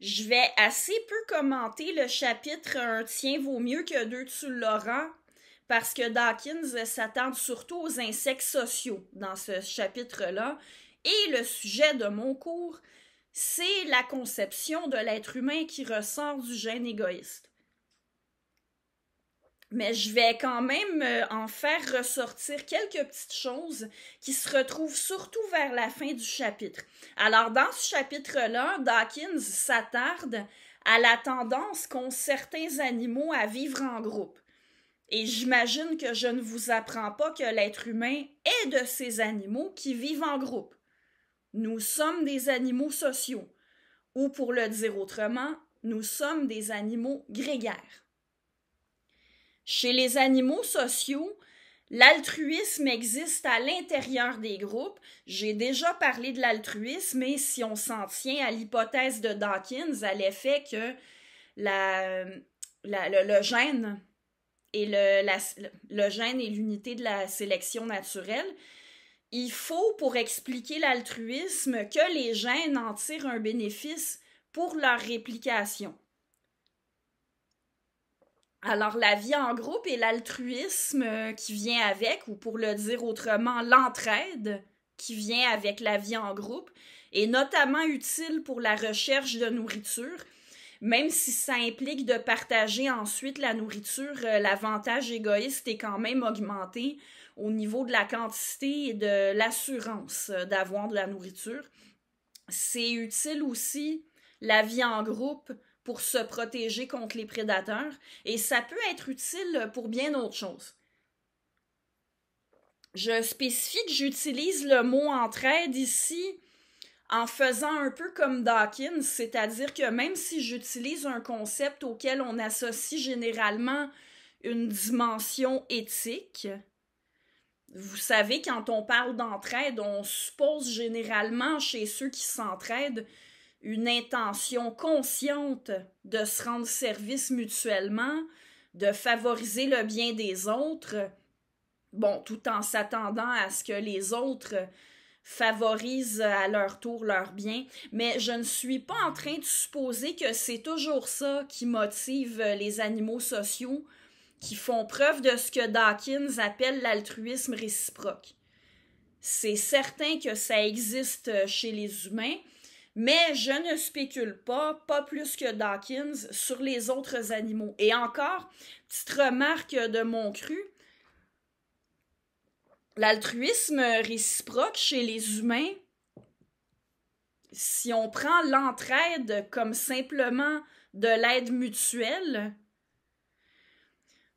Je vais assez peu commenter le chapitre Un tien vaut mieux que deux tu l'auras, parce que Dawkins s'attarde surtout aux insectes sociaux dans ce chapitre-là. Et le sujet de mon cours, c'est la conception de l'être humain qui ressort du gène égoïste. Mais je vais quand même en faire ressortir quelques petites choses qui se retrouvent surtout vers la fin du chapitre. Alors, dans ce chapitre-là, Dawkins s'attarde à la tendance qu'ont certains animaux à vivre en groupe. Et j'imagine que je ne vous apprends pas que l'être humain est de ces animaux qui vivent en groupe. Nous sommes des animaux sociaux. Ou pour le dire autrement, nous sommes des animaux grégaires. Chez les animaux sociaux, l'altruisme existe à l'intérieur des groupes. J'ai déjà parlé de l'altruisme, mais si on s'en tient à l'hypothèse de Dawkins, à l'effet que le gène et le gène est l'unité de la sélection naturelle, il faut, pour expliquer l'altruisme, que les gènes en tirent un bénéfice pour leur réplication. Alors, la vie en groupe et l'altruisme qui vient avec, ou pour le dire autrement, l'entraide qui vient avec la vie en groupe, est notamment utile pour la recherche de nourriture. Même si ça implique de partager ensuite la nourriture, l'avantage égoïste est quand même augmenté au niveau de la quantité et de l'assurance d'avoir de la nourriture. C'est utile aussi, la vie en groupe, pour se protéger contre les prédateurs, et ça peut être utile pour bien d'autres choses. Je spécifie que j'utilise le mot entraide ici en faisant un peu comme Dawkins, c'est-à-dire que même si j'utilise un concept auquel on associe généralement une dimension éthique, vous savez, quand on parle d'entraide, on suppose généralement chez ceux qui s'entraident une intention consciente de se rendre service mutuellement, de favoriser le bien des autres, bon, tout en s'attendant à ce que les autres favorisent à leur tour leur bien, mais je ne suis pas en train de supposer que c'est toujours ça qui motive les animaux sociaux qui font preuve de ce que Dawkins appelle l'altruisme réciproque. C'est certain que ça existe chez les humains, mais je ne spécule pas plus que Dawkins, sur les autres animaux. Et encore, petite remarque de mon cru, l'altruisme réciproque chez les humains, si on prend l'entraide comme simplement de l'aide mutuelle,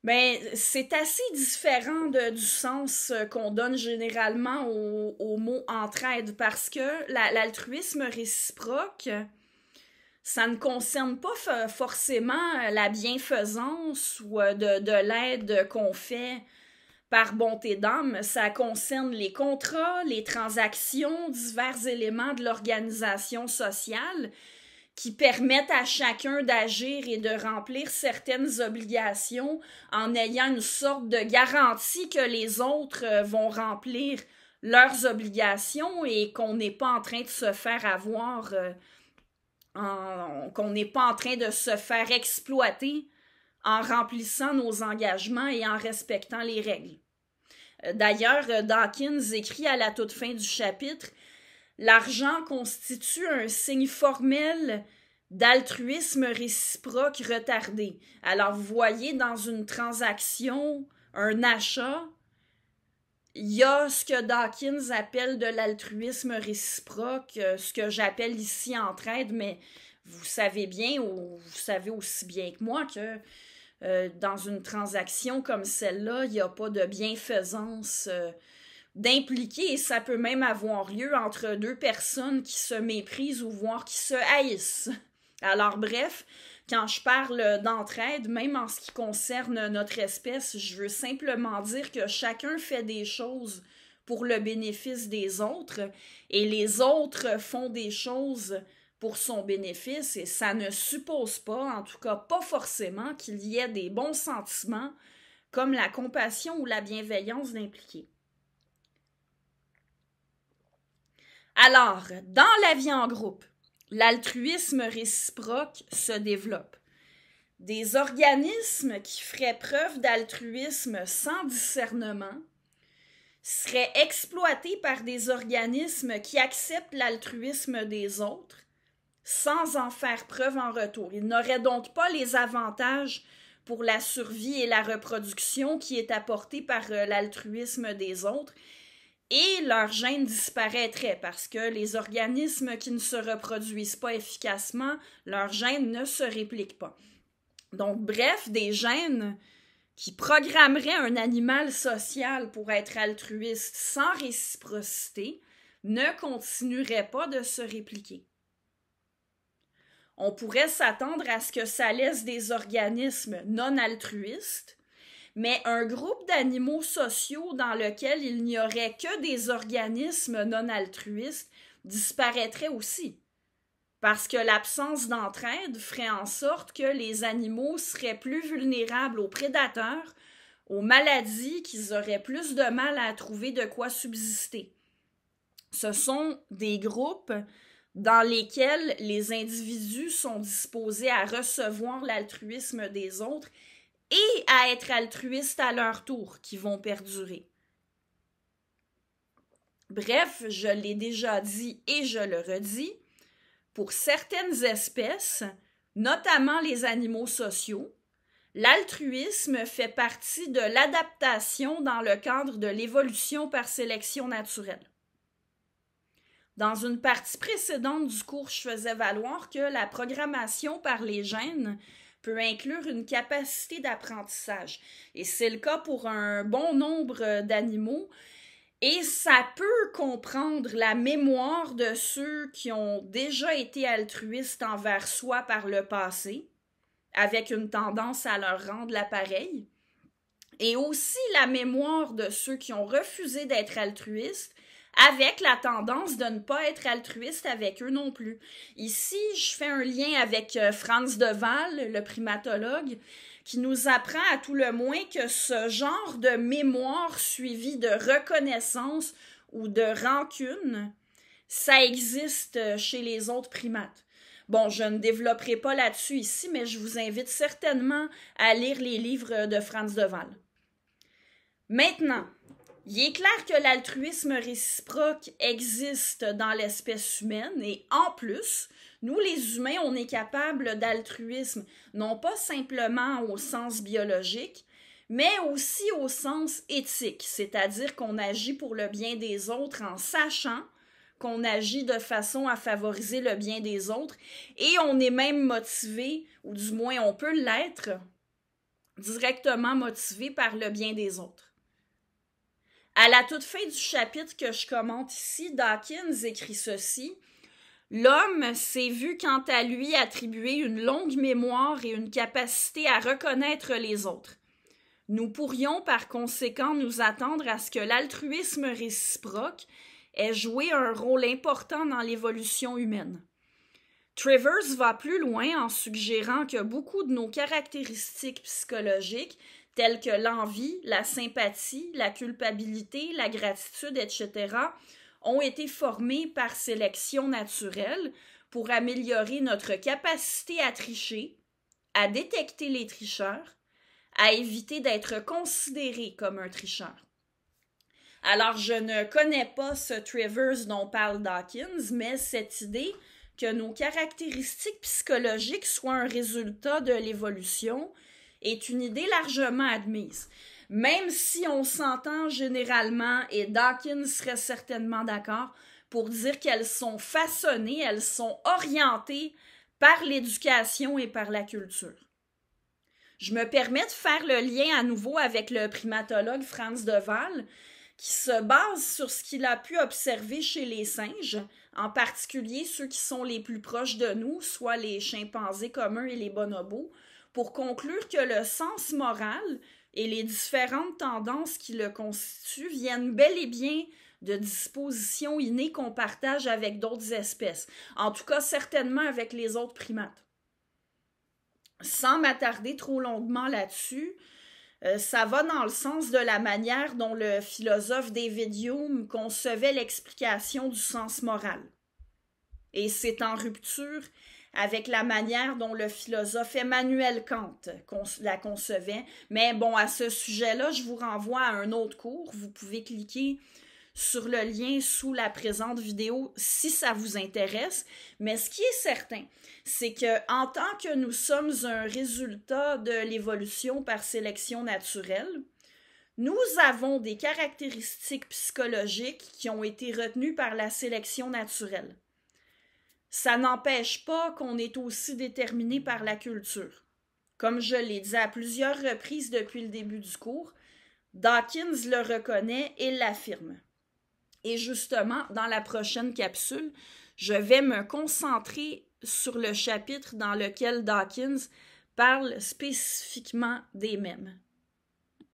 ben, c'est assez différent du sens qu'on donne généralement au mot entraide, parce que l'altruisme réciproque, ça ne concerne pas forcément la bienfaisance ou de l'aide qu'on fait par bonté d'âme. Ça concerne les contrats, les transactions, divers éléments de l'organisation sociale qui permettent à chacun d'agir et de remplir certaines obligations en ayant une sorte de garantie que les autres vont remplir leurs obligations et qu'on n'est pas en train de se faire avoir, qu'on n'est pas en train de se faire exploiter en remplissant nos engagements et en respectant les règles. D'ailleurs, Dawkins écrit à la toute fin du chapitre: l'argent constitue un signe formel d'altruisme réciproque retardé. Alors, vous voyez, dans une transaction, un achat, il y a ce que Dawkins appelle de l'altruisme réciproque, ce que j'appelle ici entraide, mais vous savez bien, ou vous savez aussi bien que moi, que dans une transaction comme celle-là, il n'y a pas de bienfaisance d'impliquer, et ça peut même avoir lieu entre deux personnes qui se méprisent ou voire qui se haïssent. Alors bref, quand je parle d'entraide, même en ce qui concerne notre espèce, je veux simplement dire que chacun fait des choses pour le bénéfice des autres, et les autres font des choses pour son bénéfice, et ça ne suppose pas, en tout cas pas forcément, qu'il y ait des bons sentiments comme la compassion ou la bienveillance d'impliquer. Alors, dans la vie en groupe, l'altruisme réciproque se développe. Des organismes qui feraient preuve d'altruisme sans discernement seraient exploités par des organismes qui acceptent l'altruisme des autres sans en faire preuve en retour. Ils n'auraient donc pas les avantages pour la survie et la reproduction qui est apporté par l'altruisme des autres, et leur gène disparaîtrait parce que les organismes qui ne se reproduisent pas efficacement, leur gène ne se réplique pas. Donc, bref, des gènes qui programmeraient un animal social pour être altruiste sans réciprocité ne continueraient pas de se répliquer. On pourrait s'attendre à ce que ça laisse des organismes non altruistes, mais un groupe d'animaux sociaux dans lequel il n'y aurait que des organismes non altruistes disparaîtrait aussi, parce que l'absence d'entraide ferait en sorte que les animaux seraient plus vulnérables aux prédateurs, aux maladies, qu'ils auraient plus de mal à trouver de quoi subsister. Ce sont des groupes dans lesquels les individus sont disposés à recevoir l'altruisme des autres et à être altruistes à leur tour, qui vont perdurer. Bref, je l'ai déjà dit et je le redis, pour certaines espèces, notamment les animaux sociaux, l'altruisme fait partie de l'adaptation dans le cadre de l'évolution par sélection naturelle. Dans une partie précédente du cours, je faisais valoir que la programmation par les gènes peut inclure une capacité d'apprentissage. Et c'est le cas pour un bon nombre d'animaux. Et ça peut comprendre la mémoire de ceux qui ont déjà été altruistes envers soi par le passé, avec une tendance à leur rendre l'appareil. Et aussi la mémoire de ceux qui ont refusé d'être altruistes, avec la tendance de ne pas être altruiste avec eux non plus. Ici, je fais un lien avec Frans de Waal, le primatologue, qui nous apprend à tout le moins que ce genre de mémoire suivie de reconnaissance ou de rancune, ça existe chez les autres primates. Bon, je ne développerai pas là-dessus ici, mais je vous invite certainement à lire les livres de Frans de Waal. Maintenant, il est clair que l'altruisme réciproque existe dans l'espèce humaine et en plus, nous les humains, on est capable d'altruisme, non pas simplement au sens biologique, mais aussi au sens éthique, c'est-à-dire qu'on agit pour le bien des autres en sachant qu'on agit de façon à favoriser le bien des autres et on est même motivé, ou du moins on peut l'être, directement motivé par le bien des autres. À la toute fin du chapitre que je commente ici, Dawkins écrit ceci: « L'homme s'est vu quant à lui attribuer une longue mémoire et une capacité à reconnaître les autres. Nous pourrions par conséquent nous attendre à ce que l'altruisme réciproque ait joué un rôle important dans l'évolution humaine. » Trivers va plus loin en suggérant que beaucoup de nos caractéristiques psychologiques telles que l'envie, la sympathie, la culpabilité, la gratitude, etc., ont été formées par sélection naturelle pour améliorer notre capacité à tricher, à détecter les tricheurs, à éviter d'être considéré comme un tricheur. Alors, je ne connais pas ce Trivers dont parle Dawkins, mais cette idée que nos caractéristiques psychologiques soient un résultat de l'évolution est une idée largement admise, même si on s'entend généralement, et Dawkins serait certainement d'accord, pour dire qu'elles sont façonnées, elles sont orientées par l'éducation et par la culture. Je me permets de faire le lien à nouveau avec le primatologue Frans de Waal, qui se base sur ce qu'il a pu observer chez les singes, en particulier ceux qui sont les plus proches de nous, soit les chimpanzés communs et les bonobos, pour conclure que le sens moral et les différentes tendances qui le constituent viennent bel et bien de dispositions innées qu'on partage avec d'autres espèces, en tout cas certainement avec les autres primates. Sans m'attarder trop longuement là-dessus, ça va dans le sens de la manière dont le philosophe David Hume concevait l'explication du sens moral. Et c'est en rupture avec la manière dont le philosophe Emmanuel Kant la concevait. Mais bon, à ce sujet-là, je vous renvoie à un autre cours. Vous pouvez cliquer sur le lien sous la présente vidéo si ça vous intéresse. Mais ce qui est certain, c'est que en tant que nous sommes un résultat de l'évolution par sélection naturelle, nous avons des caractéristiques psychologiques qui ont été retenues par la sélection naturelle. Ça n'empêche pas qu'on est aussi déterminé par la culture. Comme je l'ai dit à plusieurs reprises depuis le début du cours, Dawkins le reconnaît et l'affirme. Et justement, dans la prochaine capsule, je vais me concentrer sur le chapitre dans lequel Dawkins parle spécifiquement des mèmes.